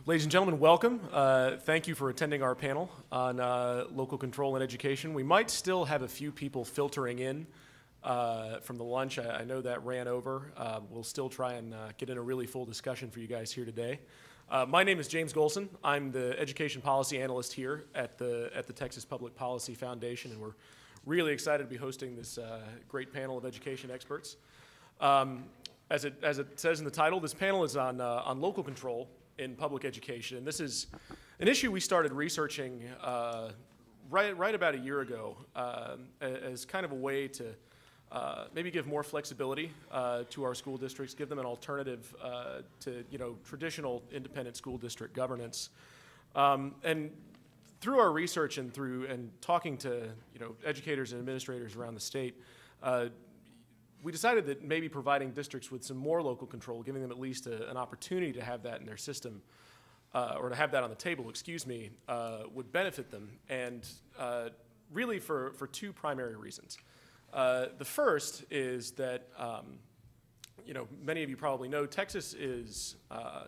Ladies and gentlemen, welcome. Thank you for attending our panel on local control and education. We might still have a few people filtering in from the lunch. I know that ran over. We'll still try and get in a really full discussion for you guys here today. My name is James Golson. I'm the education policy analyst here at the Texas Public Policy Foundation, and we're really excited to be hosting this great panel of education experts. As it says in the title, this panel is on local control in public education. And this is an issue we started researching right about a year ago as kind of a way to maybe give more flexibility to our school districts, give them an alternative to traditional independent school district governance. And through our research and talking to educators and administrators around the state, we decided that maybe providing districts with some more local control, giving them at least an opportunity to have that in their system, or to have that on the table, would benefit them, and really for two primary reasons. The first is that, many of you probably know, Texas is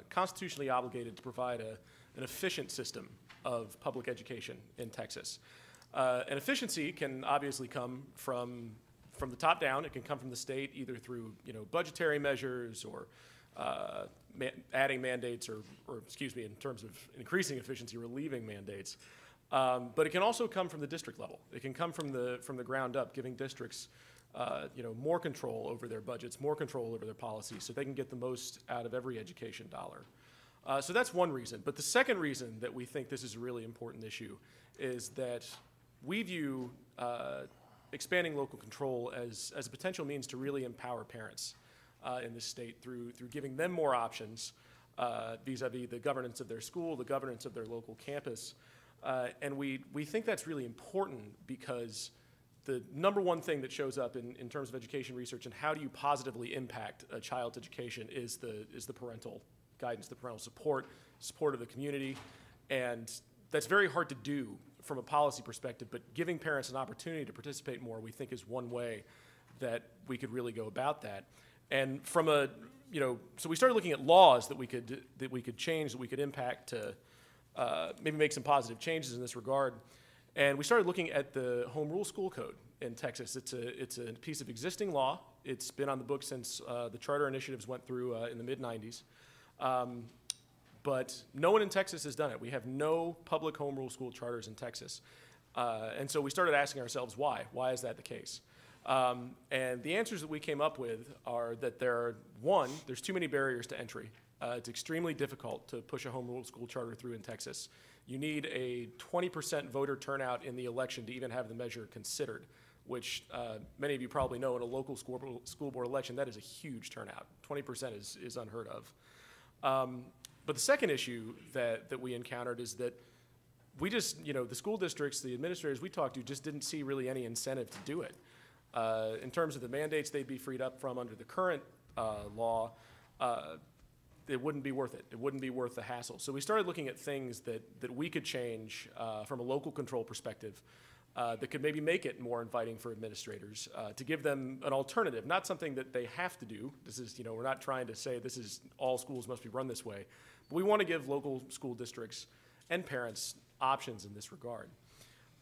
constitutionally obligated to provide an efficient system of public education in Texas. And efficiency can obviously come from the top down. It can come from the state, either through budgetary measures or adding mandates, or in terms of increasing efficiency, relieving mandates. But it can also come from the district level. It can come from the ground up, giving districts more control over their budgets, more control over their policies, so they can get the most out of every education dollar. So that's one reason. But the second reason that we think this is a really important issue is that we view expanding local control as a potential means to really empower parents in this state through giving them more options vis-a-vis the governance of their school, the governance of their local campus. And we think that's really important because the number one thing that shows up in terms of education research and how do you positively impact a child's education is the parental guidance, the parental support of the community. And that's very hard to do from a policy perspective, but giving parents an opportunity to participate more, we think, is one way that we could really go about that. And from so we started looking at laws that we could change, that we could impact to maybe make some positive changes in this regard. And we started looking at the Home Rule School Code in Texas. It's a piece of existing law. It's been on the books since the charter initiatives went through in the mid-90s. But no one in Texas has done it. We have no public home rule school charters in Texas. And so we started asking ourselves why. Why is that the case? And the answers that we came up with are that there's too many barriers to entry. It's extremely difficult to push a home rule school charter through in Texas. You need a 20% voter turnout in the election to even have the measure considered, which many of you probably know in a local school board election, that is a huge turnout. 20% is unheard of. But the second issue that we encountered is that we just, the school districts, the administrators we talked to just didn't see really any incentive to do it. In terms of the mandates they'd be freed up from under the current law, it wouldn't be worth it. It wouldn't be worth the hassle. So we started looking at things that we could change from a local control perspective that could maybe make it more inviting for administrators, to give them an alternative, not something that they have to do. This is, we're not trying to say this is all schools must be run this way, but we want to give local school districts and parents options in this regard.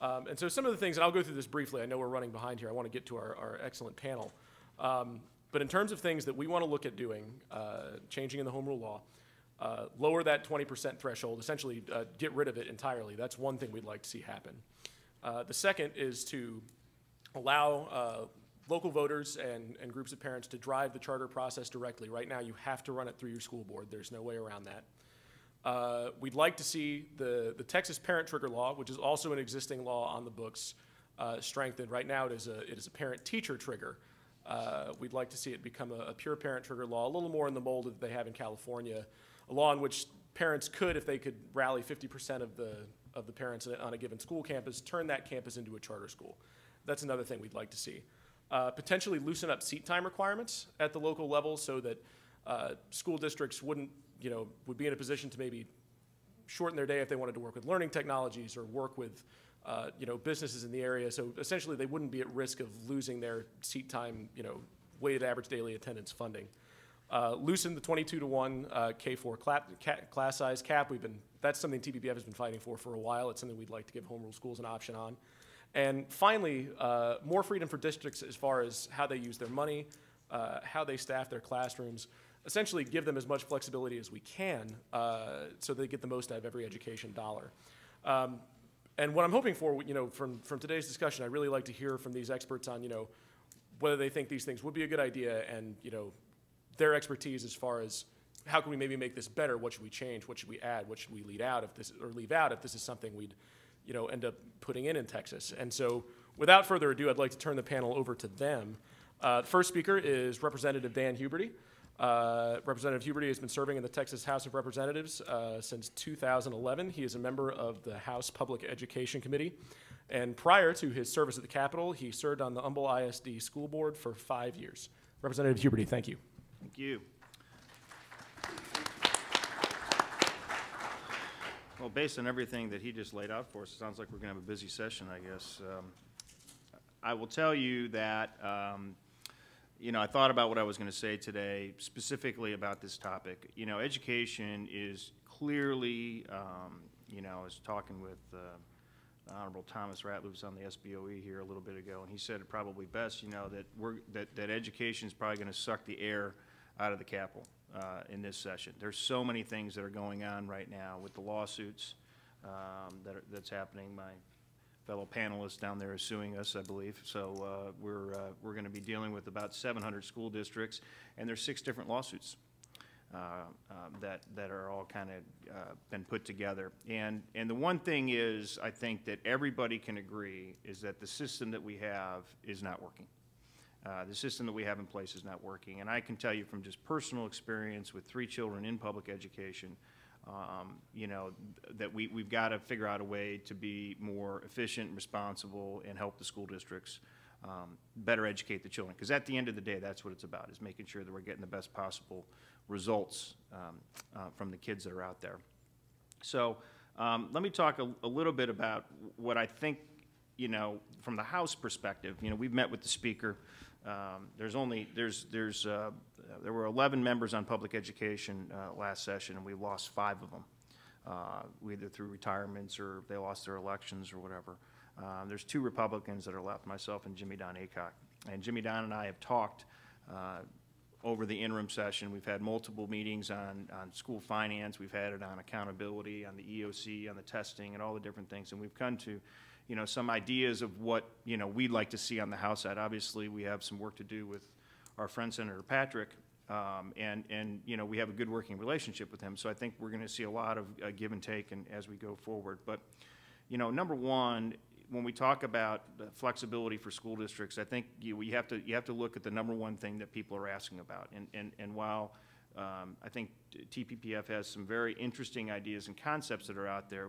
And so some of the things, and I'll go through this briefly. I know we're running behind here. I want to get to our excellent panel. But in terms of things that we want to look at doing, changing in the home rule law, lower that 20% threshold, essentially get rid of it entirely. That's one thing we'd like to see happen. The second is to allow local voters and groups of parents to drive the charter process directly. Right now, you have to run it through your school board. There's no way around that. We'd like to see the Texas Parent Trigger Law, which is also an existing law on the books, strengthened. Right now, it is a parent-teacher trigger. We'd like to see it become a pure parent trigger law, a little more in the mold that they have in California, a law in which parents could, if they could rally 50% of the parents on a given school campus, turn that campus into a charter school. That's another thing we'd like to see. Potentially loosen up seat time requirements at the local level so that school districts would be in a position to maybe shorten their day if they wanted to work with learning technologies or work with businesses in the area. So essentially they wouldn't be at risk of losing their seat time, weighted average daily attendance funding. Loosen the 22-to-1 K-4 class size cap. That's something TPPF has been fighting for a while. It's something we'd like to give home rule schools an option on. And finally, more freedom for districts as far as how they use their money, how they staff their classrooms. Essentially give them as much flexibility as we can so they get the most out of every education dollar. And what I'm hoping for, from today's discussion, I'd really like to hear from these experts on, whether they think these things would be a good idea and, their expertise as far as how can we maybe make this better, what should we change, what should we add, what should we leave out if this is something we'd, end up putting in Texas. And so without further ado, I'd like to turn the panel over to them. The first speaker is Representative Dan Huberty. Representative Huberty has been serving in the Texas House of Representatives since 2011. He is a member of the House Public Education Committee. And prior to his service at the Capitol, he served on the Humble ISD School Board for 5 years. Representative Huberty, thank you. Thank you. Well, based on everything that he just laid out for us, it sounds like we're going to have a busy session, I guess. I will tell you that I thought about what I was going to say today, specifically about this topic. Education is clearly, I was talking with Honorable Thomas Ratliff, who's on the SBOE here a little bit ago, and he said it probably best, that education is probably going to suck the air out of the Capitol in this session. There's so many things that are going on right now with the lawsuits that's happening. My fellow panelists down there is suing us, I believe. So we're going to be dealing with about 700 school districts, and there's 6 different lawsuits that are all kind of been put together. And the one thing is, I think that everybody can agree is that the system that we have is not working. The system that we have in place is not working. And I can tell you from just personal experience with 3 children in public education, that we've got to figure out a way to be more efficient and responsible and help the school districts better educate the children. Because at the end of the day, that's what it's about, is making sure that we're getting the best possible results from the kids that are out there. So let me talk a little bit about what I think, from the House perspective. We've met with the Speaker. There were 11 members on public education last session, and we lost 5 of them, either through retirements or they lost their elections or whatever. There's 2 Republicans that are left, myself and Jimmy Don Aycock. And Jimmy Don and I have talked over the interim session. We've had multiple meetings on school finance. We've had it on accountability, on the EOC, on the testing, and all the different things. And we've come to some ideas of what, we'd like to see on the House side. Obviously, we have some work to do with our friend Senator Patrick, and we have a good working relationship with him. So I think we're going to see a lot of give and take as we go forward. But, number one, when we talk about the flexibility for school districts, I think you have to look at the number one thing that people are asking about. And while I think TPPF has some very interesting ideas and concepts that are out there,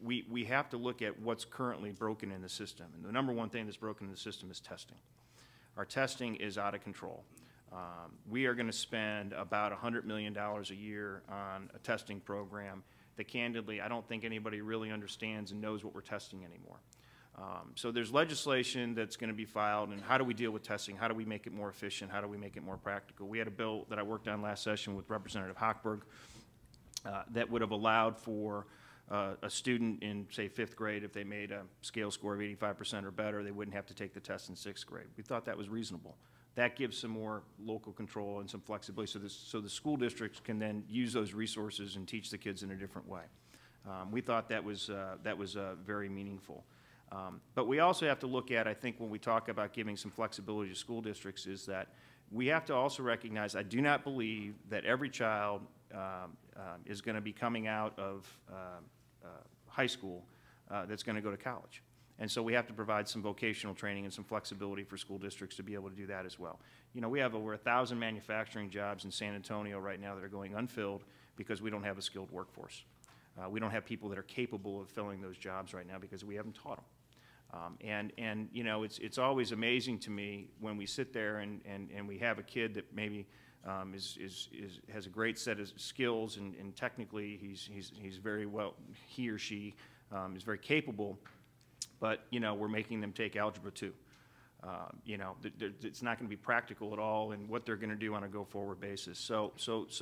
we have to look at what's currently broken in the system. And the number one thing that's broken in the system is testing. Our testing is out of control. We are going to spend about $100 million a year on a testing program that, candidly, I don't think anybody really understands and knows what we're testing anymore. So there's legislation that's going to be filed, and how do we deal with testing? How do we make it more efficient? How do we make it more practical? We had a bill that I worked on last session with Representative Hochberg that would have allowed for a student in, say, 5th grade, if they made a scale score of 85% or better, they wouldn't have to take the test in 6th grade. We thought that was reasonable. That gives some more local control and some flexibility so the school districts can then use those resources and teach the kids in a different way. We thought that was very meaningful. But we also have to look at, I think, when we talk about giving some flexibility to school districts, is that we have to also recognize, I do not believe that every child is going to be coming out of high school that's going to go to college. And so we have to provide some vocational training and some flexibility for school districts to be able to do that as well. We have over 1,000 manufacturing jobs in San Antonio right now that are going unfilled because we don't have a skilled workforce. We don't have people that are capable of filling those jobs right now because we haven't taught them. It's always amazing to me when we sit there and we have a kid that maybe has a great set of skills and technically he's very well, he or she is very capable, but we're making them take Algebra 2. You know, it's not going to be practical at all in what they're going to do on a go-forward basis. So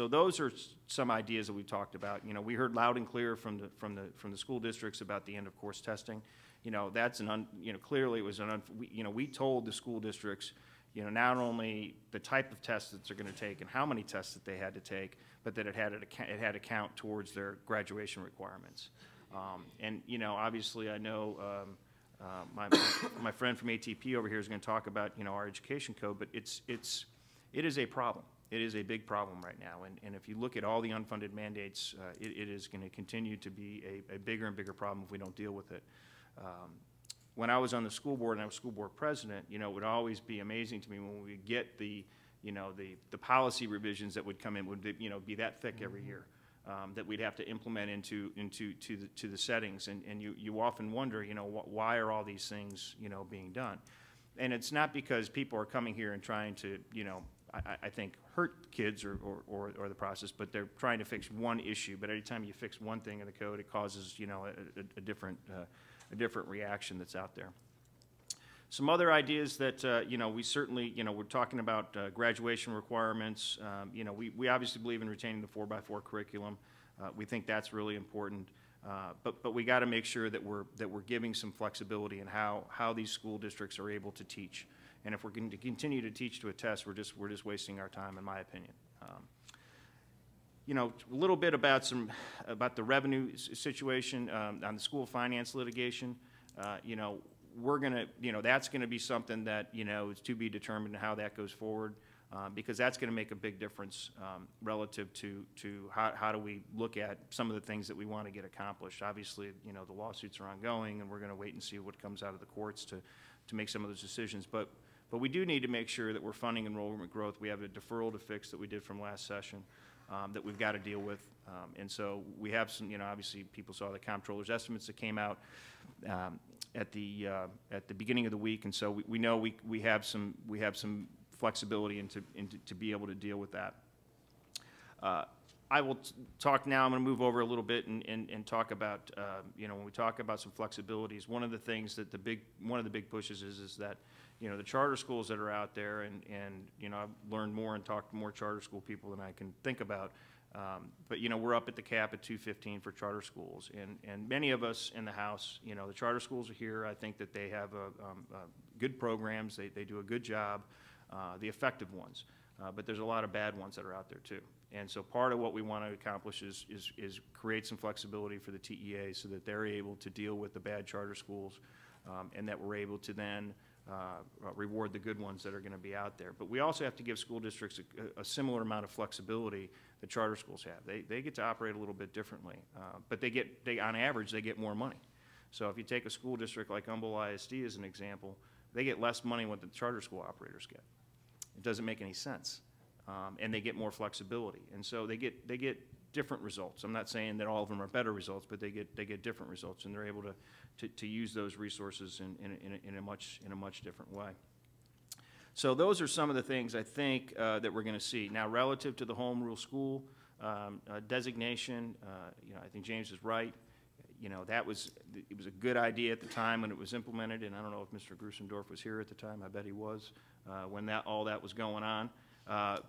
those are some ideas that we talked about. You know, we heard loud and clear from the school districts about the end-of-course testing. You know, that's you know, clearly it was we told the school districts, you know, not only the type of tests that they're going to take and how many tests that they had to take, but that it had to count towards their graduation requirements. And you know, obviously, I know. My friend from ATP over here is going to talk about, you know, our education code, but it is a problem. It is a big problem right now, and if you look at all the unfunded mandates, it is going to continue to be a bigger and bigger problem if we don't deal with it. When I was on the school board and I was school board president, you know, it would always be amazing to me when we would get the policy revisions that would come in would, you know, be that thick every year. That we'd have to implement into the settings, and you often wonder, you know, why are all these things, you know, being done? And it's not because people are coming here and trying to, you know, I think hurt kids or the process, but they're trying to fix one issue. But every time you fix one thing in the code, it causes, you know, a different reaction that's out there. Some other ideas that, you know, we certainly, you know, we're talking about graduation requirements. You know, we obviously believe in retaining the 4x4 curriculum. We think that's really important. But we got to make sure that we're giving some flexibility in how these school districts are able to teach. And if we're going to continue to teach to a test, we're just wasting our time, in my opinion. You know, a little bit about the revenue situation on the school finance litigation. You know, we're going to, you know, that's going to be something that, you know, is to be determined how that goes forward, because that's going to make a big difference relative to how do we look at some of the things that we want to get accomplished. Obviously, you know, the lawsuits are ongoing, and we're going to wait and see what comes out of the courts to make some of those decisions. But we do need to make sure that we're funding enrollment growth. We have a deferral to fix that we did from last session that we've got to deal with. And so we have some, you know, obviously people saw the comptroller's estimates that came out at the beginning of the week, and so we know we have some flexibility to be able to deal with that. I will talk now. I'm going to move over a little bit and talk about you know, when we talk about some flexibilities. One of the things that one of the big pushes is that, you know, the charter schools that are out there, and you know, I've learned more and talked to more charter school people than I can think about. But, you know, we're up at the cap at 215 for charter schools, and many of us in the House, you know, the charter schools are here. I think that they have good programs. They do a good job, the effective ones. But there's a lot of bad ones that are out there too. And so part of what we want to accomplish is create some flexibility for the TEA so that they're able to deal with the bad charter schools, and that we're able to then reward the good ones that are going to be out there. But we also have to give school districts a similar amount of flexibility that charter schools have. They get to operate a little bit differently, but on average, they get more money. So if you take a school district like Humboldt ISD as an example, they get less money than the charter school operators get. It doesn't make any sense, and they get more flexibility, and so they get different results. I'm not saying that all of them are better results, but they get different results, and they're able to use those resources in a much different way. So those are some of the things I think that we're going to see. Now, relative to the home rule school designation, you know, I think James is right. You know, it was a good idea at the time when it was implemented, and I don't know if Mr. Grusendorf was here at the time. I bet he was when all that was going on.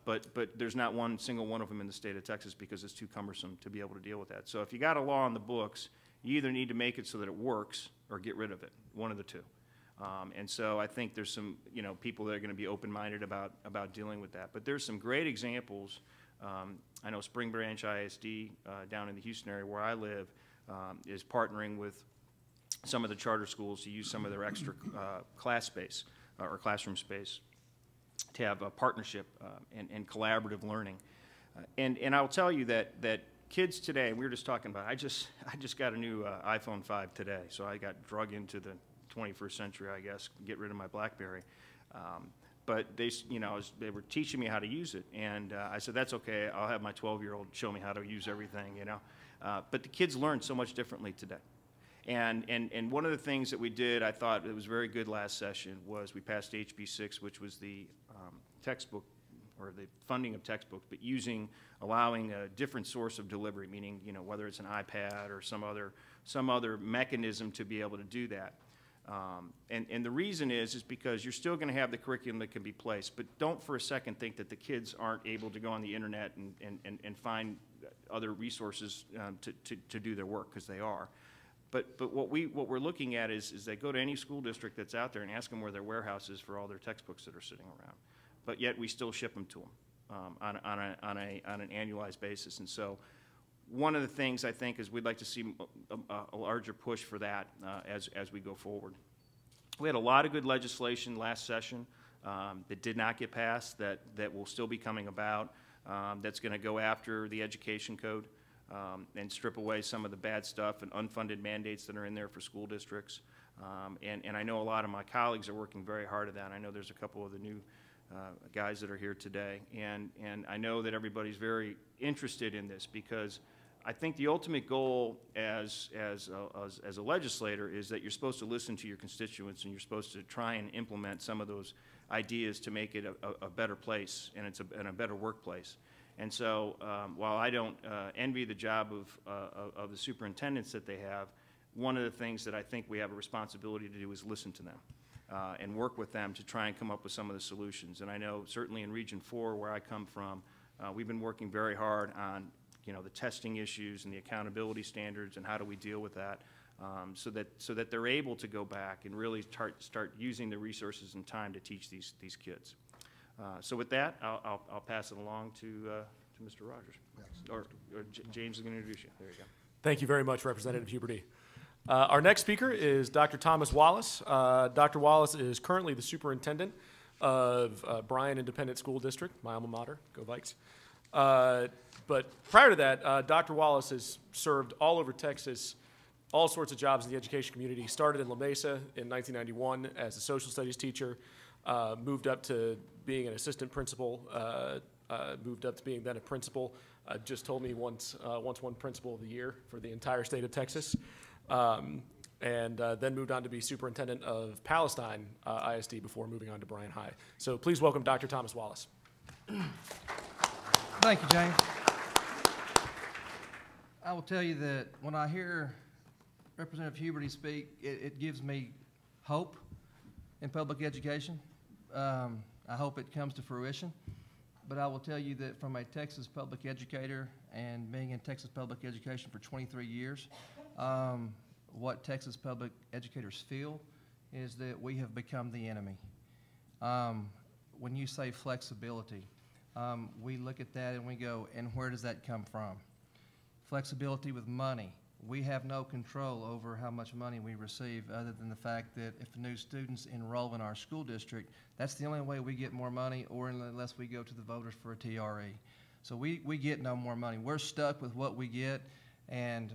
But there's not one single one of them in the state of Texas because it's too cumbersome to be able to deal with that. So if you got a law in the books, you either need to make it so that it works or get rid of it, one of the two. And so I think there's some, you know, people that are going to be open-minded about dealing with that. But there's some great examples. I know Spring Branch ISD down in the Houston area where I live is partnering with some of the charter schools to use some of their extra class space or classroom space to have a partnership and collaborative learning. And I'll tell you that kids today, we were just talking about, I just got a new iPhone 5 today, so I got drug into the 21st century, I guess, get rid of my BlackBerry. But they, you know, they were teaching me how to use it, and I said, that's okay, I'll have my 12-year-old show me how to use everything, you know. But the kids learn so much differently today. And one of the things that we did, I thought it was very good last session, was we passed HB 6, which was the textbook, or the funding of textbooks, but allowing a different source of delivery, meaning, you know, whether it's an iPad or some other mechanism to be able to do that. And the reason is because you're still going to have the curriculum that can be placed, but don't for a second think that the kids aren't able to go on the internet and find other resources to do their work, because they are. But what we're looking at is they go to any school district that's out there and ask them where their warehouse is for all their textbooks that are sitting around. But yet we still ship them to them on an annualized basis. And so one of the things I think is we'd like to see a larger push for that as we go forward. We had a lot of good legislation last session that did not get passed, that will still be coming about, that's going to go after the education code. And strip away some of the bad stuff and unfunded mandates that are in there for school districts. And I know a lot of my colleagues are working very hard at that. I know there's a couple of the new guys that are here today. And I know that everybody's very interested in this, because I think the ultimate goal as a legislator is that you're supposed to listen to your constituents, and you're supposed to try and implement some of those ideas to make it a better place, and a better workplace. And so while I don't envy the job of the superintendents that they have, one of the things that I think we have a responsibility to do is listen to them and work with them to try and come up with some of the solutions. And I know certainly in Region 4, where I come from, we've been working very hard on the testing issues and the accountability standards, and how do we deal with that, so that they're able to go back and really start using the resources and time to teach these kids. So with that, I'll pass it along to Mr. Rogers. Yes. Or James is going to introduce you. There you go. Thank you very much, Representative Huberty. Our next speaker is Dr. Thomas Wallace. Dr. Wallace is currently the superintendent of Bryan Independent School District, my alma mater. Go Vikes. But prior to that, Dr. Wallace has served all over Texas, all sorts of jobs in the education community. He started in La Mesa in 1991 as a social studies teacher. Moved up to being an assistant principal, moved up to being then a principal. Just told me once won principal of the year for the entire state of Texas. And then moved on to be superintendent of Palestine ISD before moving on to Bryan High. So please welcome Dr. Thomas Wallace. Thank you, James. I will tell you that when I hear Representative Huberty speak, it gives me hope in public education. I hope it comes to fruition. But I will tell you that from a Texas public educator and being in Texas public education for 23 years, what Texas public educators feel is that we have become the enemy. When you say flexibility, we look at that and we go, and where does that come from? Flexibility with money. We have no control over how much money we receive, other than the fact that if new students enroll in our school district, that's the only way we get more money, or unless we go to the voters for a TRE. So we get no more money. We're stuck with what we get, and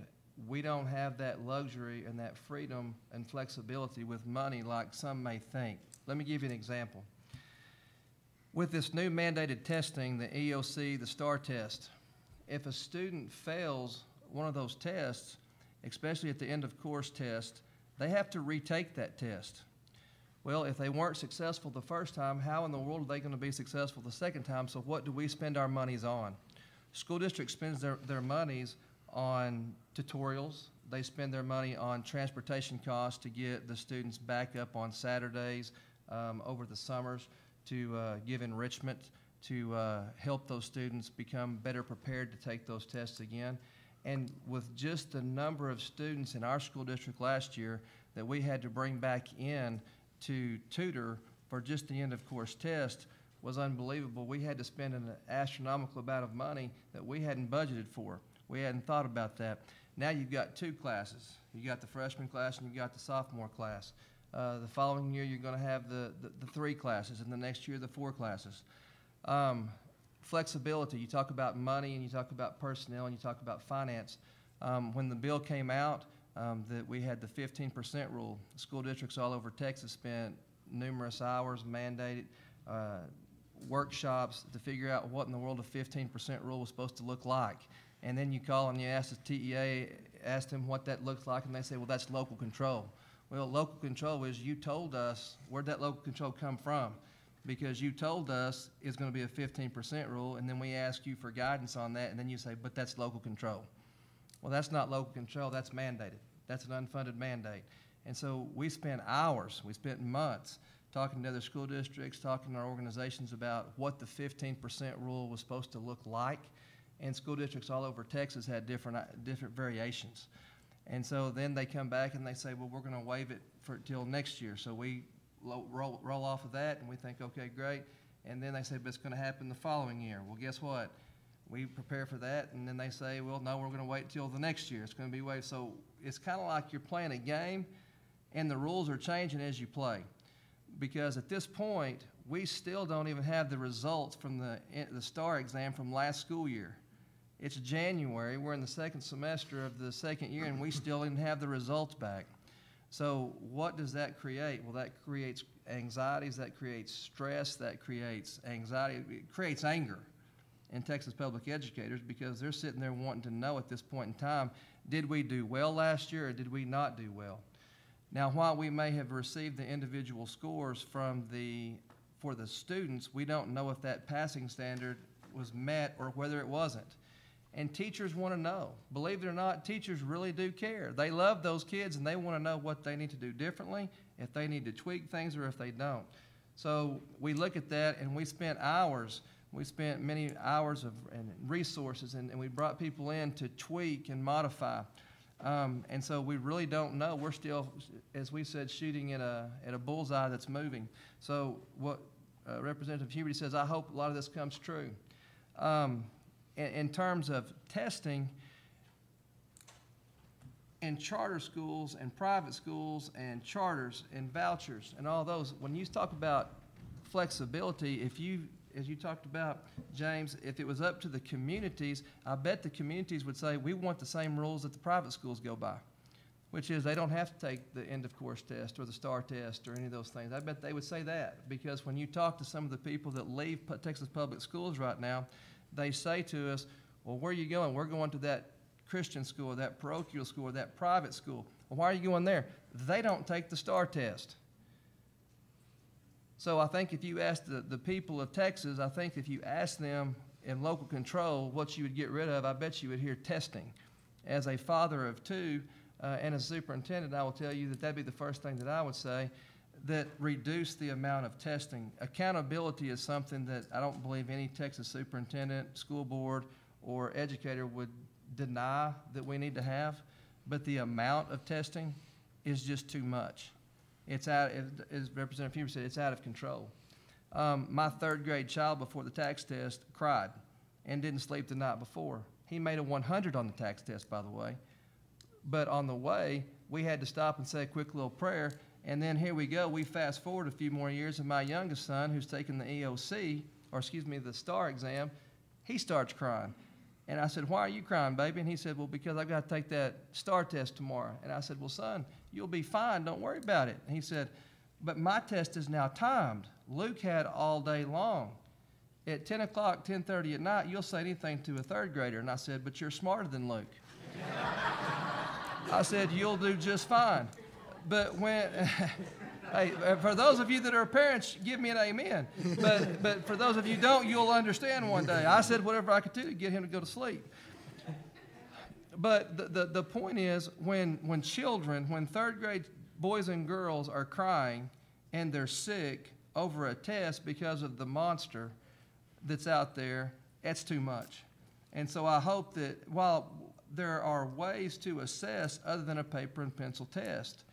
we don't have that luxury and that freedom and flexibility with money like some may think. Let me give you an example. With this new mandated testing, the EOC, the STAR test, if a student fails one of those tests, especially at the end of course test, they have to retake that test. Well, if they weren't successful the first time, how in the world are they going to be successful the second time? So what do we spend our monies on? School district spends their monies on tutorials. They spend their money on transportation costs to get the students back up on Saturdays over the summers, to give enrichment, to help those students become better prepared to take those tests again. And with just the number of students in our school district last year that we had to bring back in to tutor for just the end of course test was unbelievable. We had to spend an astronomical amount of money that we hadn't budgeted for. We hadn't thought about that. Now you've got two classes. You got the freshman class and you got the sophomore class. The following year you're going to have the three classes, and the next year the four classes. Flexibility, you talk about money and you talk about personnel and you talk about finance. When the bill came out, that we had the 15% rule, school districts all over Texas spent numerous hours, mandated workshops to figure out what in the world a 15% rule was supposed to look like. And then you call and you ask the TEA, ask them what that looks like, and they say, well, that's local control. Well, local control is you told us, where'd that local control come from? Because you told us it's going to be a 15% rule, and then we ask you for guidance on that, and then you say, but that's local control. Well, that's not local control, that's mandated. That's an unfunded mandate. And so we spent hours, we spent months talking to other school districts, talking to our organizations about what the 15% rule was supposed to look like. And school districts all over Texas had different variations. And so then they come back and they say, well, we're going to waive it till next year. So we roll off of that, and we think, okay, great. And then they say, but it's going to happen the following year. Well, guess what? We prepare for that, and then they say, well, no, we're going to wait till the next year. It's going to be waived. So it's kind of like you're playing a game, and the rules are changing as you play. Because at this point, we still don't even have the results from the STAR exam from last school year. It's January, we're in the second semester of the second year, and we still didn't have the results back. So what does that create? Well, that creates anxieties, that creates stress, that creates anxiety, it creates anger in Texas public educators, because they're sitting there wanting to know at this point in time, did we do well last year or did we not do well? Now, while we may have received the individual scores for the students, we don't know if that passing standard was met or whether it wasn't. And teachers want to know. Believe it or not, teachers really do care. They love those kids, and they want to know what they need to do differently, if they need to tweak things or if they don't. So we look at that, and we spent hours. We spent many hours and resources, and we brought people in to tweak and modify. And so we really don't know. We're still, as we said, shooting at a bullseye that's moving. So what Representative Huberty says, I hope a lot of this comes true. In terms of testing, in charter schools and private schools and charters and vouchers and all those, when you talk about flexibility, as you talked about, James, if it was up to the communities, I bet the communities would say, we want the same rules that the private schools go by, which is they don't have to take the end of course test or the STAR test or any of those things. I bet they would say that, because when you talk to some of the people that leave Texas public schools right now, they say to us, well, where are you going? We're going to that Christian school, or that parochial school, or that private school. Well, why are you going there? They don't take the STAR test. So I think if you ask the people of Texas, I think if you ask them in local control what you would get rid of, I bet you would hear testing. As a father of two and as a superintendent, I will tell you that that'd be the first thing that I would say, that reduce the amount of testing. Accountability is something that I don't believe any Texas superintendent, school board, or educator would deny that we need to have, but the amount of testing is just too much. It's out, as Representative Huber said, it's out of control. My third grade child before the tax test cried and didn't sleep the night before. He made a 100 on the tax test, by the way, but on the way, we had to stop and say a quick little prayer. And then here we go, we fast forward a few more years, and my youngest son, who's taking the EOC, or excuse me, the STAR exam, he starts crying. And I said, why are you crying, baby? And he said, well, because I've got to take that STAR test tomorrow. And I said, well, son, you'll be fine, don't worry about it. And he said, but my test is now timed. Luke had all day long. At 10 o'clock, 10:30 at night, you'll say anything to a third grader. And I said, but you're smarter than Luke. I said, you'll do just fine. But when, hey, for those of you that are parents, give me an amen. But for those of you who don't, you'll understand one day. I said whatever I could do to get him to go to sleep. But the point is, when children, when third grade boys and girls are crying and they're sick over a test because of the monster that's out there, that's too much. And so I hope that while there are ways to assess other than a paper and pencil test,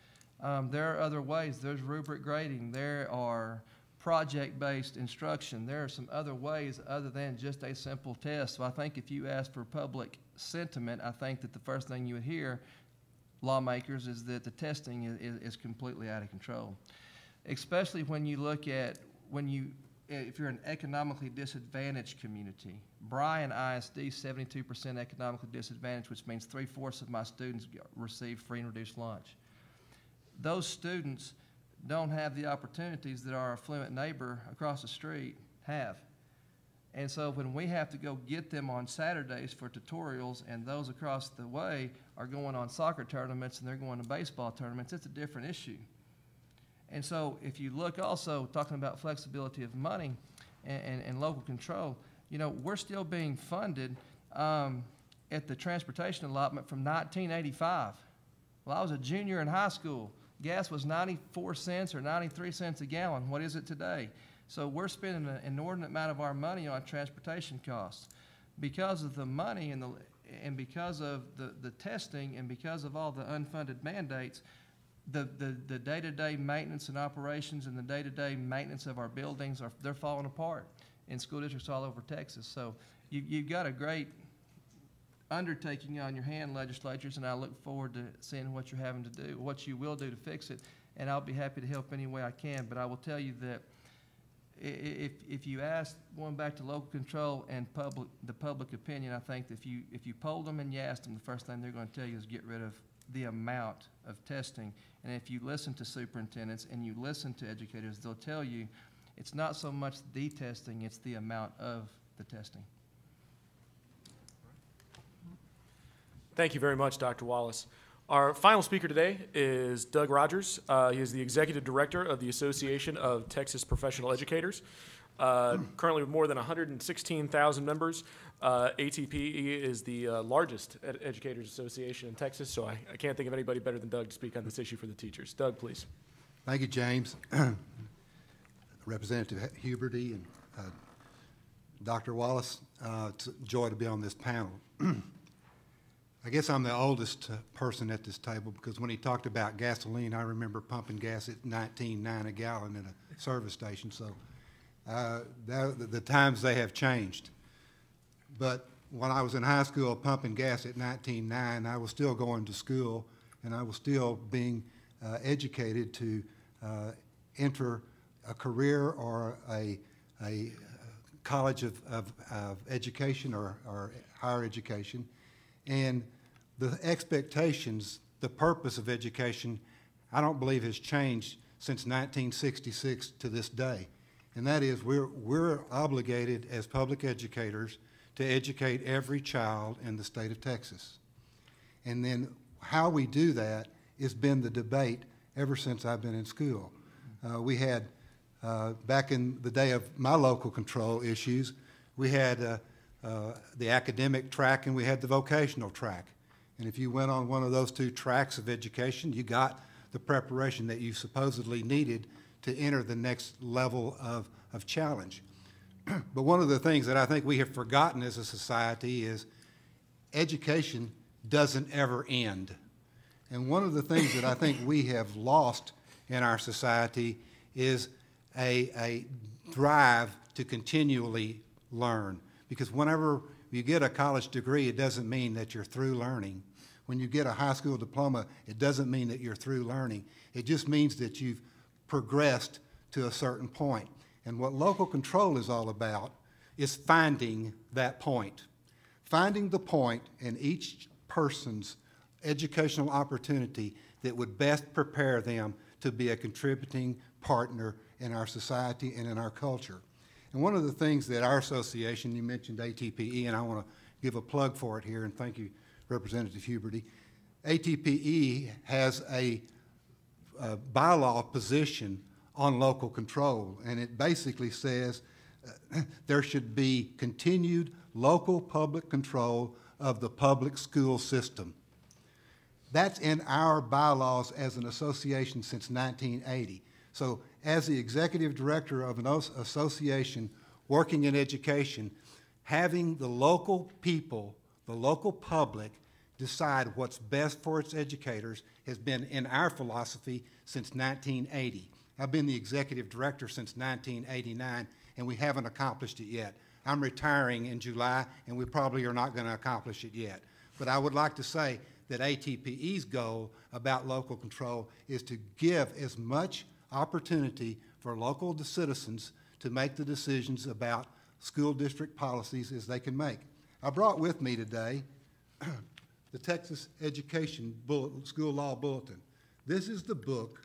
there are other ways. There's rubric grading. There are project-based instruction. There are some other ways other than just a simple test. So I think if you ask for public sentiment, I think that the first thing you would hear, lawmakers, is that the testing is completely out of control. Especially when you look at, if you're an economically disadvantaged community. Bryan ISD, 72% economically disadvantaged, which means 3/4 of my students receive free and reduced lunch. Those students don't have the opportunities that our affluent neighbor across the street have. And so when we have to go get them on Saturdays for tutorials, and those across the way are going on soccer tournaments and they're going to baseball tournaments, it's a different issue. And so if you look also, talking about flexibility of money and local control, you know, we're still being funded at the transportation allotment from 1985. Well, I was a junior in high school gas was 94 cents or 93 cents a gallon. What is it today? So we're spending an inordinate amount of our money on transportation costs. Because of the money and because of the testing and because of all the unfunded mandates, the day-to-day maintenance and operations and the day-to-day maintenance of our buildings, they're falling apart in school districts all over Texas. So you've got a great undertaking on your hand, legislatures, and I look forward to seeing what you're having to do, what you will do to fix it, and I'll be happy to help any way I can. But I will tell you that if you ask, going back to local control and the public opinion, I think that if you polled them and you asked them, the first thing they're going to tell you is get rid of the amount of testing. And if you listen to superintendents and you listen to educators, they'll tell you it's not so much the testing, it's the amount of the testing. Thank you very much, Dr. Wallace. Our final speaker today is Doug Rogers. He is the Executive Director of the Association of Texas Professional Educators. Currently with more than 116,000 members, ATPE is the largest educators association in Texas, so I can't think of anybody better than Doug to speak on this issue for the teachers. Doug, please. Thank you, James. Representative Huberty and Dr. Wallace, it's a joy to be on this panel. I guess I'm the oldest person at this table because when he talked about gasoline, I remember pumping gas at $19.9 a gallon at a service station. So the times they have changed. But when I was in high school pumping gas at $19.9, I was still going to school and I was still being educated to enter a career or a college of education or higher education. And the expectations, the purpose of education, I don't believe has changed since 1966 to this day. And that is we're obligated as public educators to educate every child in the state of Texas. And then how we do that has been the debate ever since I've been in school. We had, back in the day of my local control issues, we had the academic track and we had the vocational track. And if you went on one of those two tracks of education, you got the preparation that you supposedly needed to enter the next level of challenge. But one of the things that I think we have forgotten as a society is education doesn't ever end. And one of the things that I think we have lost in our society is a drive to continually learn. Because whenever you get a college degree, it doesn't mean that you're through learning. When you get a high school diploma, it doesn't mean that you're through learning. It just means that you've progressed to a certain point. And what local control is all about is finding that point. Finding the point in each person's educational opportunity that would best prepare them to be a contributing partner in our society and in our culture. And one of the things that our association, you mentioned ATPE, and I want to give a plug for it here, and thank you, Representative Huberty. ATPE has a bylaw position on local control, and it basically says there should be continued local public control of the public school system. That's in our bylaws as an association since 1980. So as the executive director of an association working in education, having the local people, the local public, decide what's best for its educators has been in our philosophy since 1980. I've been the executive director since 1989, and we haven't accomplished it yet. I'm retiring in July, and we probably are not going to accomplish it yet. But I would like to say that ATPE's goal about local control is to give as much opportunity for local citizens to make the decisions about school district policies as they can make. I brought with me today the Texas Education School Law Bulletin. This is the book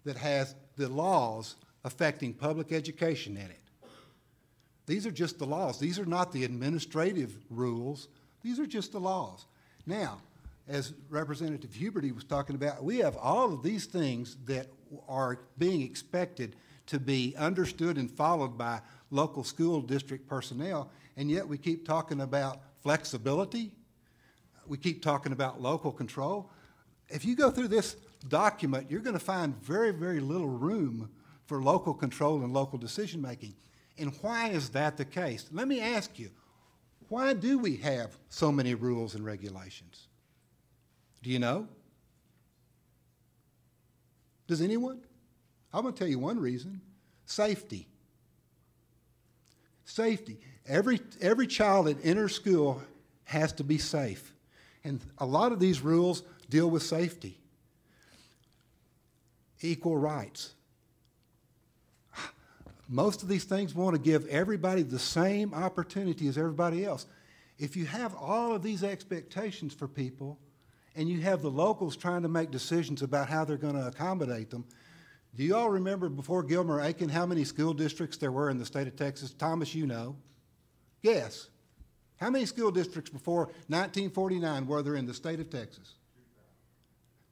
that has the laws affecting public education in it. These are just the laws. These are not the administrative rules. These are just the laws. Now, as Representative Huberty was talking about, we have all of these things that are being expected to be understood and followed by local school district personnel, and yet we keep talking about flexibility. We keep talking about local control. If you go through this document, you're going to find very, very little room for local control and local decision-making. And why is that the case? Let me ask you, why do we have so many rules and regulations? Do you know? Does anyone? I'm going to tell you one reason: safety. Safety. Every child that enters school has to be safe. And a lot of these rules deal with safety. Equal rights. Most of these things want to give everybody the same opportunity as everybody else. If you have all of these expectations for people, and you have the locals trying to make decisions about how they're going to accommodate them, do you all remember before Gilmer-Aiken how many school districts there were in the state of Texas? Thomas, you know. Yes. How many school districts before 1949 were there in the state of Texas?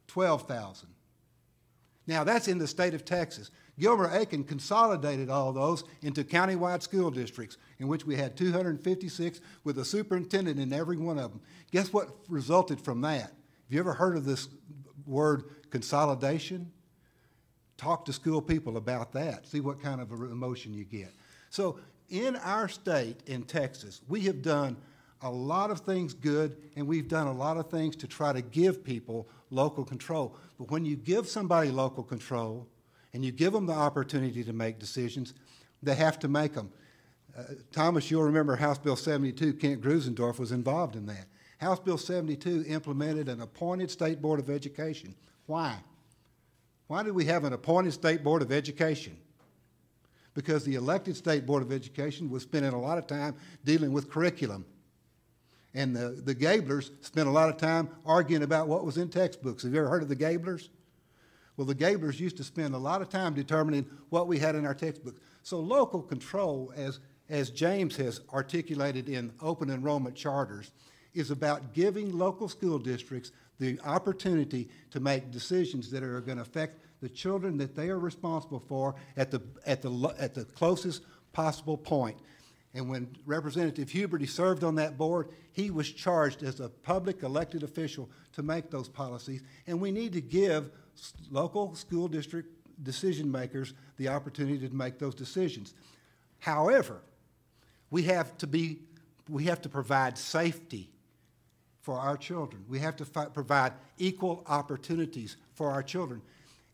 12,000. Now, that's in the state of Texas. Gilmer-Aiken consolidated all those into countywide school districts, in which we had 256 with a superintendent in every one of them. Guess what resulted from that? Have you ever heard of this word consolidation? Talk to school people about that. See what kind of emotion you get. So in our state, in Texas, we have done a lot of things good, and we've done a lot of things to try to give people local control. But when you give somebody local control and you give them the opportunity to make decisions, they have to make them. Thomas, you'll remember House Bill 72, Kent Grusendorf was involved in that. House Bill 72 implemented an appointed State Board of Education. Why? Why did we have an appointed State Board of Education? Because the elected State Board of Education was spending a lot of time dealing with curriculum. And the Gablers spent a lot of time arguing about what was in textbooks. Have you ever heard of the Gablers? Well, the Gablers used to spend a lot of time determining what we had in our textbooks. So local control, as James has articulated in open enrollment charters, is about giving local school districts the opportunity to make decisions that are going to affect the children that they are responsible for at the closest possible point. And when Representative Huberty served on that board, he was charged as a public elected official to make those policies. And we need to give local school district decision makers the opportunity to make those decisions. However, we have to provide safety for our children. We have to provide equal opportunities for our children.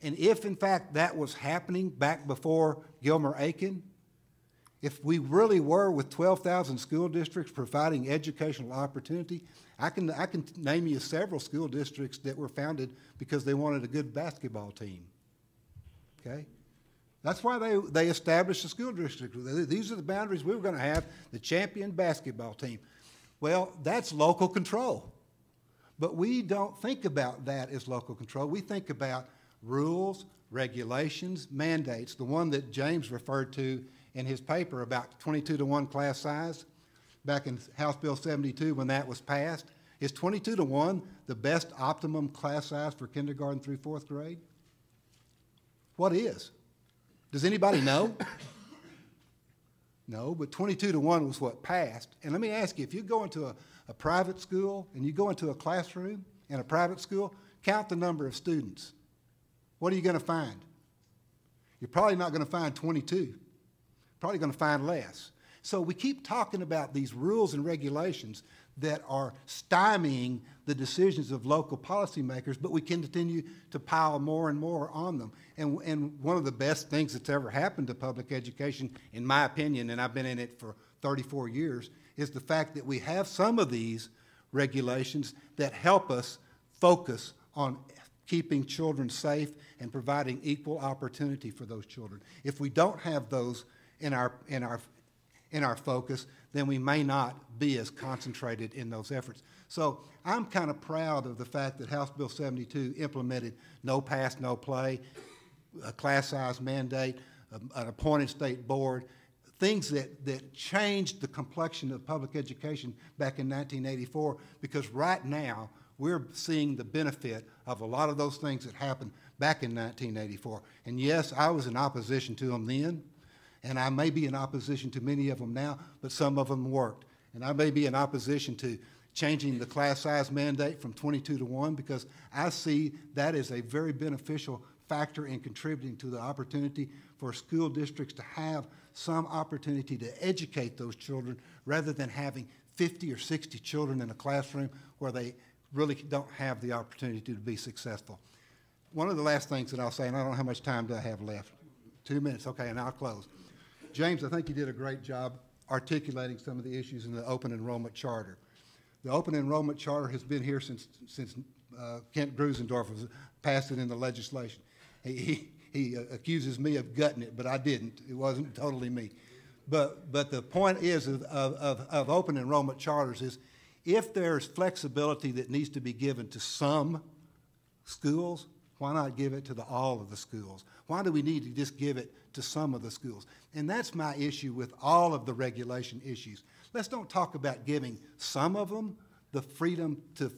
And if, in fact, that was happening back before Gilmer-Aiken, if we really were with 12,000 school districts providing educational opportunity, I can name you several school districts that were founded because they wanted a good basketball team. Okay? That's why they established the school district. These are the boundaries we were going to have, the champion basketball team. Well, that's local control. But we don't think about that as local control. We think about rules, regulations, mandates, the one that James referred to in his paper about 22-to-1 class size back in House Bill 72 when that was passed. Is 22-to-1 the best optimum class size for kindergarten through fourth grade? What is? Does anybody know? No, but 22-to-1 was what passed. And let me ask you, if you go into a private school and you go into a classroom in a private school, count the number of students. What are you going to find? You're probably not going to find 22. Probably going to find less. So we keep talking about these rules and regulations that are stymieing the decisions of local policymakers, but we continue to pile more and more on them. And one of the best things that's ever happened to public education, in my opinion, and I've been in it for 34 years, is the fact that we have some of these regulations that help us focus on keeping children safe and providing equal opportunity for those children. If we don't have those in our focus, then we may not be as concentrated in those efforts. So I'm kind of proud of the fact that House Bill 72 implemented no pass, no play, a class size mandate, an appointed state board, things that changed the complexion of public education back in 1984, because right now we're seeing the benefit of a lot of those things that happened back in 1984. And yes, I was in opposition to them then, and I may be in opposition to many of them now, but some of them worked. And I may be in opposition to changing the class size mandate from 22 to 1, because I see that as a very beneficial factor in contributing to the opportunity for school districts to have some opportunity to educate those children rather than having 50 or 60 children in a classroom where they really don't have the opportunity to be successful. One of the last things that I'll say, and I don't know how much time do I have left. 2 minutes, okay, and I'll close. James, I think you did a great job articulating some of the issues in the open enrollment charter. The open enrollment charter has been here since Kent Grusendorf passed it in the legislation. He accuses me of gutting it, but I didn't. It wasn't totally me. But the point is of open enrollment charters is if there's flexibility that needs to be given to some schools, why not give it to all of the schools? Why do we need to just give it to some of the schools? And that's my issue with all of the regulation issues. Let's don't talk about giving some of them the freedom to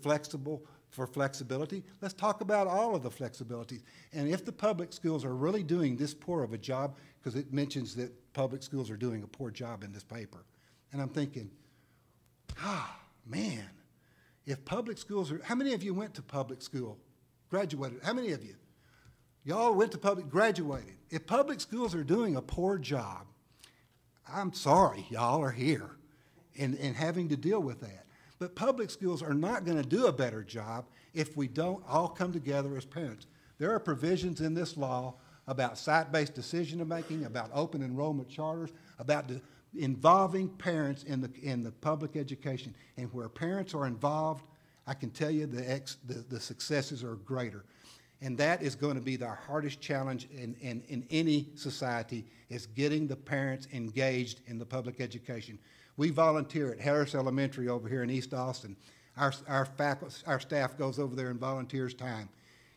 for flexibility. Let's talk about all of the flexibilities. And if the public schools are really doing this poor of a job, because it mentions that public schools are doing a poor job in this paper, and I'm thinking, man, if public schools are, how many of you went to public school, graduated? How many of you? Y'all went to graduated. If public schools are doing a poor job, I'm sorry y'all are here and having to deal with that. But public schools are not going to do a better job if we don't all come together as parents. There are provisions in this law about site-based decision-making, about open enrollment charters, about involving parents in the public education. And where parents are involved, I can tell you the successes are greater. And that is going to be the hardest challenge in any society, is getting the parents engaged in the public education. We volunteer at Harris Elementary over here in East Austin. Our staff goes over there and volunteers time.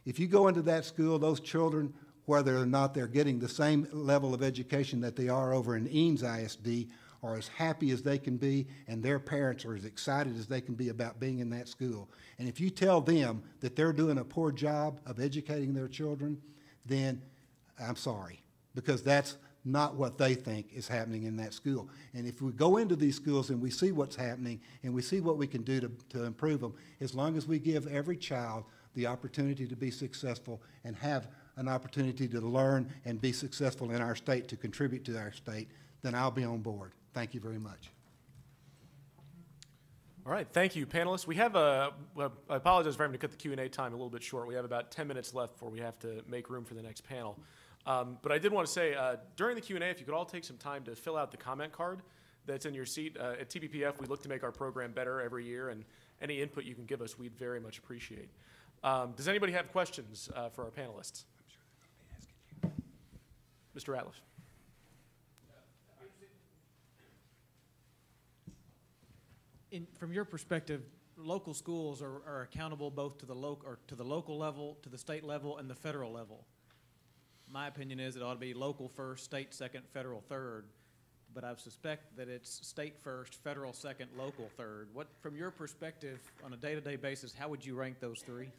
If you go into that school, those children, whether or not they're getting the same level of education that they are over in Eames ISD, are as happy as they can be, and their parents are as excited as they can be about being in that school. And if you tell them that they're doing a poor job of educating their children, then I'm sorry, because that's not what they think is happening in that school. And if we go into these schools and we see what's happening and we see what we can do to improve them, as long as we give every child the opportunity to be successful and have an opportunity to learn and be successful in our state, to contribute to our state, then I'll be on board. Thank you very much. All right, thank you, panelists. We have I apologize for having to cut the Q&A time a little bit short. We have about 10 minutes left before we have to make room for the next panel. But I did want to say, during the Q&A, if you could all take some time to fill out the comment card that's in your seat. At TPPF, we look to make our program better every year, and any input you can give us, we'd very much appreciate. Does anybody have questions for our panelists? Mr. Ratliff. From your perspective, local schools are accountable both to the local level, to the state level, and the federal level. My opinion is it ought to be local first, state second, federal third. But I suspect that it's state first, federal second, local third. What, from your perspective, on a day-to-day basis, how would you rank those three? In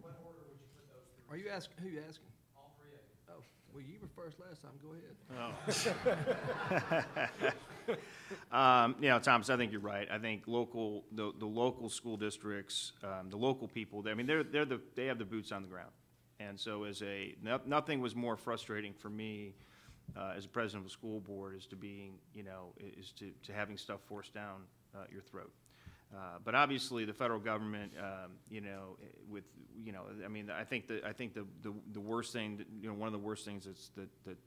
what order would you put those three? Are you asking, who are you asking? All three of you. Oh, well, you were first last time. Go ahead. You know, Thomas, I think you're right. I think the local school districts, the local people, I mean, they have the boots on the ground. And so nothing was more frustrating for me as a president of a school board is to having stuff forced down your throat. But obviously, the federal government, I mean, I think the worst thing, one of the worst things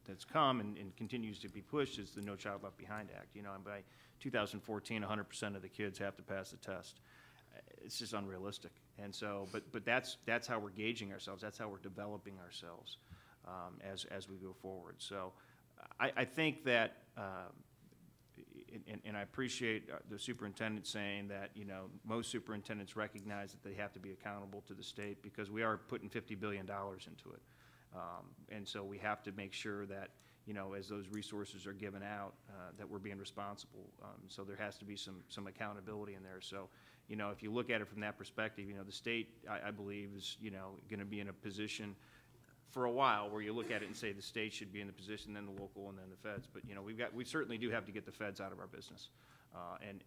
that's come and continues to be pushed is the No Child Left Behind Act. And by 2014, 100% of the kids have to pass the test. It's just unrealistic. And so, but that's how we're gauging ourselves. That's how we're developing ourselves as we go forward. So, I think that. And I appreciate the superintendent saying that, most superintendents recognize that they have to be accountable to the state because we are putting $50 billion into it. And so we have to make sure that, as those resources are given out, that we're being responsible. So there has to be some accountability in there. So, if you look at it from that perspective, the state, I believe, is, going to be in a position for a while where you look at it and say the state should be in the position, then the local, and then the feds. But we certainly do have to get the feds out of our business. And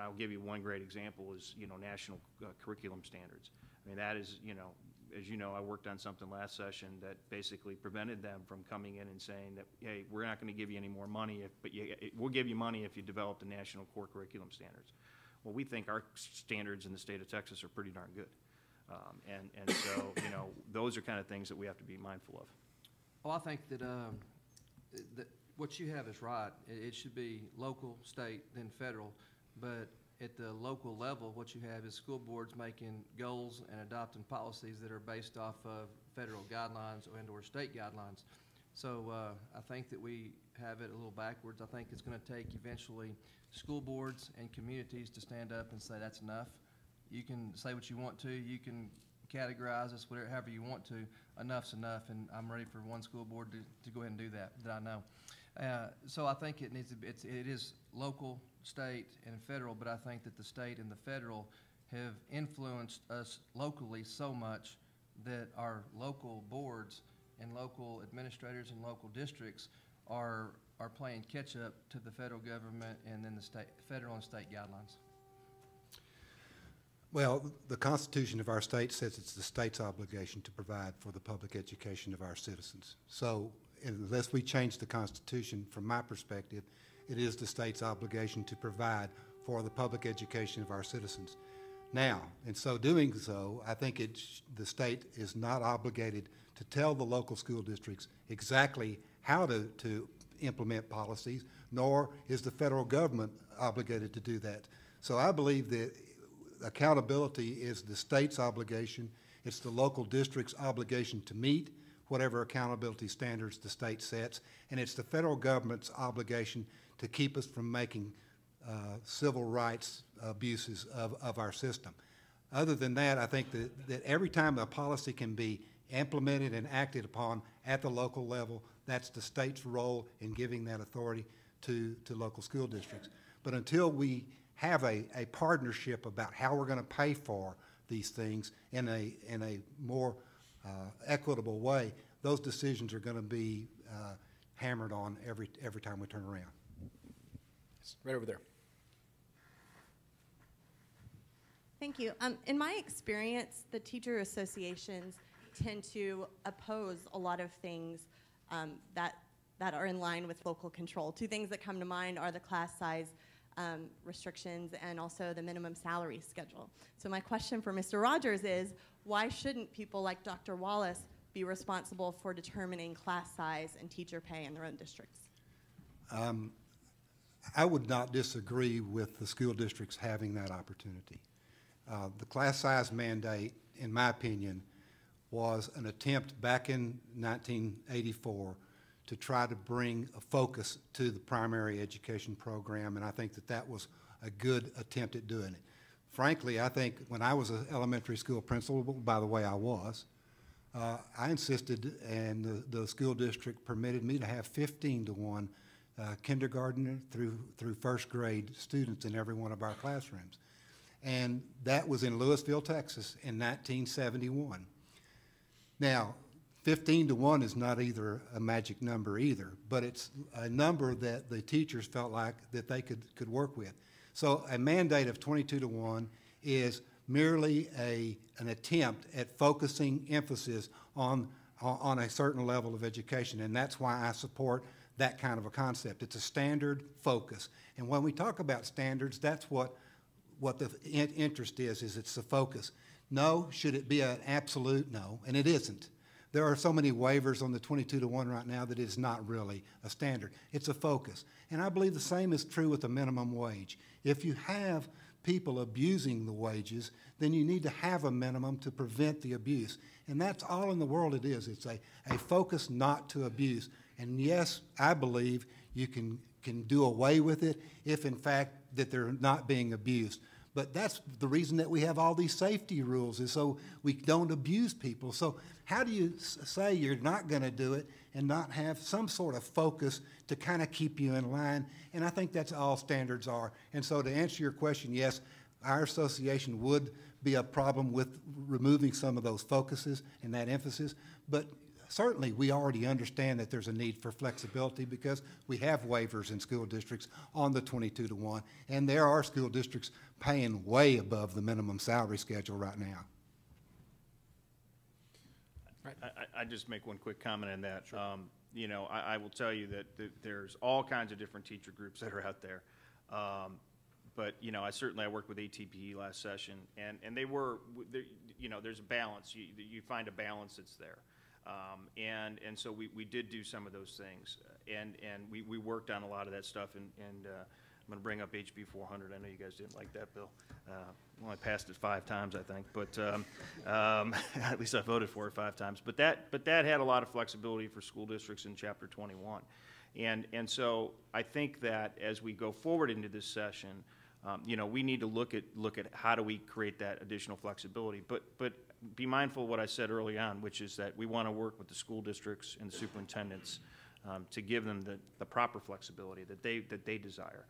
I'll give you one great example is, national curriculum standards. I mean, that is, as you know, I worked on something last session that basically prevented them from coming in and saying that, hey, we're not going to give you any more money, we'll give you money if you develop the national core curriculum standards. Well, we think our standards in the state of Texas are pretty darn good. And so, those are kind of things that we have to be mindful of. Well, I think that, that what you have is right. It should be local, state, then federal. But at the local level, what you have is school boards making goals and adopting policies that are based off of federal guidelines and/or state guidelines. So I think that we have it a little backwards. I think it's going to take eventually school boards and communities to stand up and say that's enough. You can say what you want to. You can categorize us however you want to. Enough's enough, and I'm ready for one school board to go ahead and do that I know. So I think it needs to be, it is local, state, and federal, but I think that the state and the federal have influenced us locally so much that our local boards and local administrators and local districts are playing catch-up to the federal government and then the federal and state guidelines. Well, the Constitution of our state says it's the state's obligation to provide for the public education of our citizens. So unless we change the Constitution, from my perspective, it is the state's obligation to provide for the public education of our citizens. Now, in so doing so, I think the state is not obligated to tell the local school districts exactly how to implement policies, nor is the federal government obligated to do that. So I believe that accountability is the state's obligation. It's the local district's obligation to meet whatever accountability standards the state sets, and it's the federal government's obligation to keep us from making civil rights abuses of our system. Other than that, I think that every time a policy can be implemented and acted upon at the local level, that's the state's role in giving that authority to local school districts. But until we have a partnership about how we're going to pay for these things in a more equitable way, those decisions are going to be hammered on every time we turn around. Right over there. Thank you. In my experience, the teacher associations tend to oppose a lot of things that are in line with local control. Two things that come to mind are the class size restrictions and also the minimum salary schedule. So my question for Mr. Rogers is, why shouldn't people like Dr. Wallace be responsible for determining class size and teacher pay in their own districts? I would not disagree with the school districts having that opportunity. The class size mandate, in my opinion, was an attempt back in 1984 to try to bring a focus to the primary education program, and I think that was a good attempt at doing it. Frankly, I think when I was an elementary school principal, by the way I was, I insisted, and the school district permitted me to have 15-to-1 kindergarten through first grade students in every one of our classrooms. And that was in Louisville, Texas in 1971. Now, 15-to-1 is not either a magic number either, but it's a number that the teachers felt like that they could work with. So a mandate of 22-to-1 is merely an attempt at focusing emphasis on a certain level of education, and that's why I support that kind of a concept. It's a standard focus. And when we talk about standards, that's what the interest is it's the focus. No, should it be an absolute? No, and it isn't. There are so many waivers on the 22-to-1 right now that it's not really a standard. It's a focus. And I believe the same is true with the minimum wage. If you have people abusing the wages, then you need to have a minimum to prevent the abuse. And that's all in the world it is. It's a focus not to abuse. And yes, I believe you can do away with it if in fact that they're not being abused. But that's the reason that we have all these safety rules, is so we don't abuse people. So how do you say you're not going to do it and not have some sort of focus to kind of keep you in line? And I think that's all standards are. And so to answer your question, yes, our association would be a problem with removing some of those focuses and that emphasis. But certainly, we already understand that there's a need for flexibility because we have waivers in school districts on the 22-to-1, and there are school districts paying way above the minimum salary schedule right now. I just make one quick comment on that. You know, I will tell you that there's all kinds of different teacher groups that are out there. But, you know, I worked with ATPE last session, and they were, you know, there's a balance. You find a balance that's there. And so we did do some of those things. And we worked on a lot of that stuff, and I'm going to bring up HB 400. I know you guys didn't like that bill. Well, I passed it 5 times, I think, but at least I voted for it 5 times. But that had a lot of flexibility for school districts in Chapter 21. And so I think that as we go forward into this session, you know, we need to look at how do we create that additional flexibility. But be mindful of what I said early on, which is that we want to work with the school districts and the superintendents to give them the proper flexibility that they desire.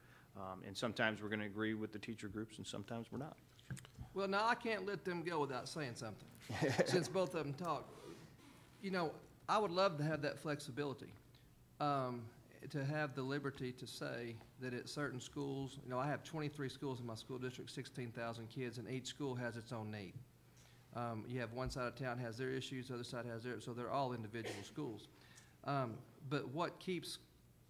And sometimes we're going to agree with the teacher groups, and sometimes we're not. Well, now I can't let them go without saying something, since both of them talk. You know, I would love to have that flexibility, to have the liberty to say that at certain schools, you know, I have 23 schools in my school district, 16,000 kids, and each school has its own need. You have one side of town has their issues, the other side has theirs, so they're all individual schools. But what keeps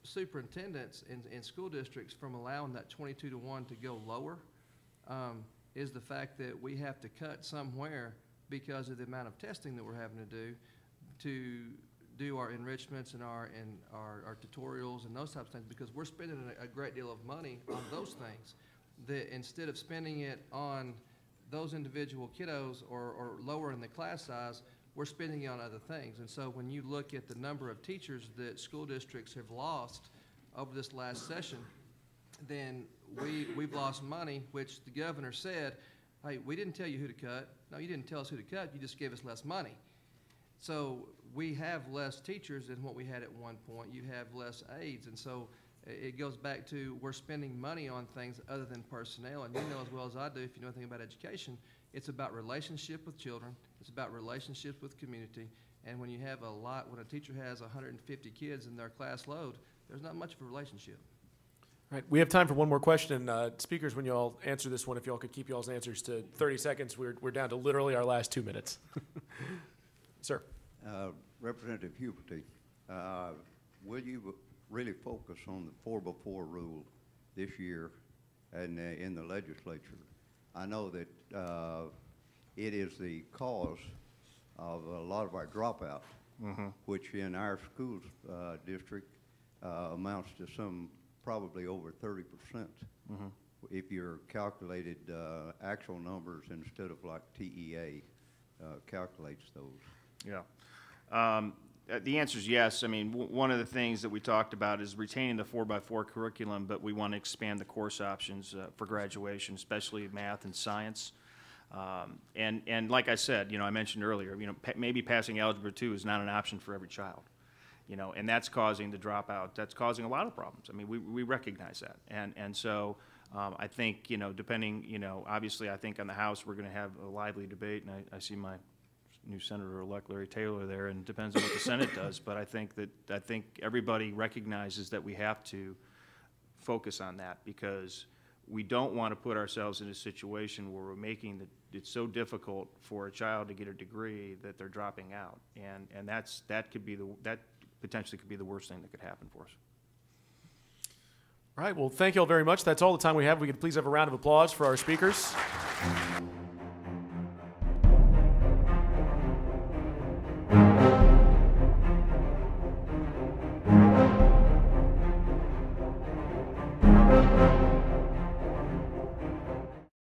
superintendents in school districts from allowing that 22-to-1 to go lower is the fact that we have to cut somewhere because of the amount of testing that we're having to do our enrichments and our tutorials and those types of things, because we're spending a great deal of money on those things that instead of spending it on those individual kiddos or lowering the class size, we're spending it on other things. And so when you look at the number of teachers that school districts have lost over this last session, then we've lost money, which the governor said, hey, we didn't tell you who to cut. No, you didn't tell us who to cut. You just gave us less money. So we have less teachers than what we had at one point. You have less aides. And so it goes back to we're spending money on things other than personnel. And you know as well as I do, if you know anything about education, it's about relationship with children. It's about relationships with community. And when you have when a teacher has 150 kids in their class load, there's not much of a relationship. All right, we have time for one more question. Speakers, when you all answer this one, if you all could keep y'all's answers to 30 seconds, we're down to literally our last 2 minutes. Sir. Representative Huberty, will you really focus on the 4x4 rule this year and in the legislature? I know that it is the cause of a lot of our dropout, which in our schools district amounts to probably over 30%, if you're calculated actual numbers instead of like TEA calculates those. Yeah. The answer is yes. I mean, one of the things that we talked about is retaining the 4x4 curriculum, but we want to expand the course options for graduation, especially math and science. And like I said, you know, I mentioned earlier, you know, maybe passing Algebra 2 is not an option for every child. You know, and that's causing the dropout. That's causing a lot of problems. I mean, we recognize that. And so I think, you know, depending, you know, obviously I think on the House we're going to have a lively debate, and I see my new Senator-elect Larry Taylor there, and it depends on what the Senate does. But I think everybody recognizes that we have to focus on that, because we don't want to put ourselves in a situation where we're making it so difficult for a child to get a degree that they're dropping out, and that potentially could be the worst thing that could happen for us. All right, well, thank you all very much. That's all the time we have. We could please have a round of applause for our speakers.